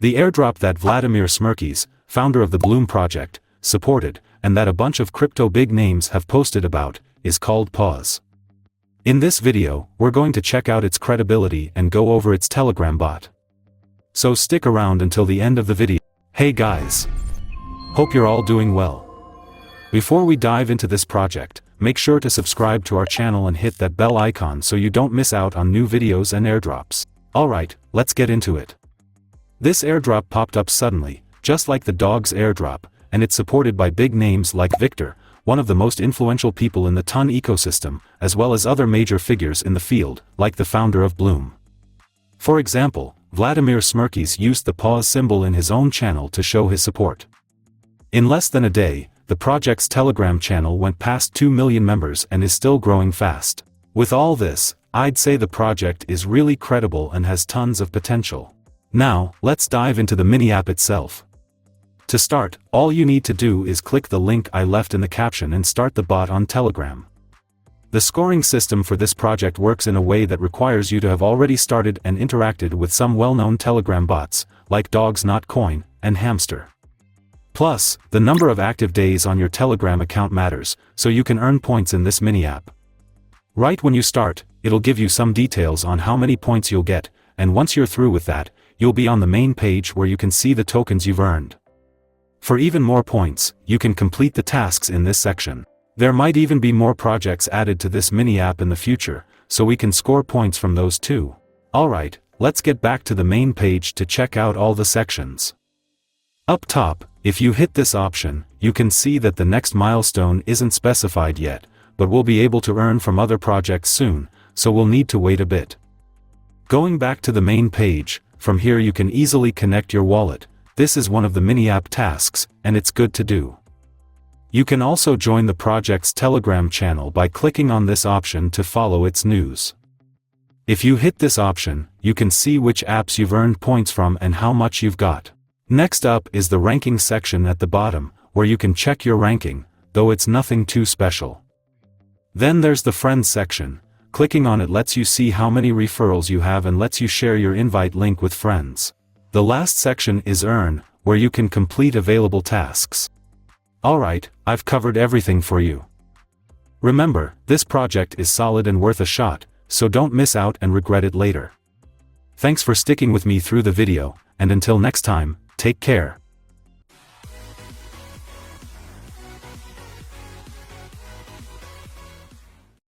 The airdrop that Vladimir Smirkis, founder of the Bloom project, supported, and that a bunch of crypto big names have posted about, is called PAWS. In this video, we're going to check out its credibility and go over its Telegram bot. So stick around until the end of the video. Hey guys! Hope you're all doing well. Before we dive into this project, make sure to subscribe to our channel and hit that bell icon so you don't miss out on new videos and airdrops. Alright, let's get into it. This airdrop popped up suddenly, just like the PAWS Airdrop, and it's supported by big names like Victor, one of the most influential people in the TON ecosystem, as well as other major figures in the field, like the founder of Bloom. For example, Vladimir Smirkis used the PAWS symbol in his own channel to show his support. In less than a day, the project's Telegram channel went past 2 million members and is still growing fast. With all this, I'd say the project is really credible and has tons of potential. Now, let's dive into the mini app itself. To start, all you need to do is click the link I left in the caption and start the bot on Telegram. The scoring system for this project works in a way that requires you to have already started and interacted with some well-known Telegram bots, like Dogs Not Coin and Hamster. Plus, the number of active days on your Telegram account matters, so you can earn points in this mini app. Right when you start, it'll give you some details on how many points you'll get, and once you're through with that, you'll be on the main page where you can see the tokens you've earned. For even more points, you can complete the tasks in this section. There might even be more projects added to this mini app in the future, so we can score points from those too. Alright, let's get back to the main page to check out all the sections. Up top, if you hit this option, you can see that the next milestone isn't specified yet, but we'll be able to earn from other projects soon, so we'll need to wait a bit. Going back to the main page, from here you can easily connect your wallet. This is one of the mini app tasks, and it's good to do. You can also join the project's Telegram channel by clicking on this option to follow its news. If you hit this option, you can see which apps you've earned points from and how much you've got. Next up is the ranking section at the bottom, where you can check your ranking, though it's nothing too special. Then there's the friends section. Clicking on it lets you see how many referrals you have and lets you share your invite link with friends. The last section is earn, where you can complete available tasks. Alright, I've covered everything for you. Remember, this project is solid and worth a shot, so don't miss out and regret it later. Thanks for sticking with me through the video, and until next time, take care.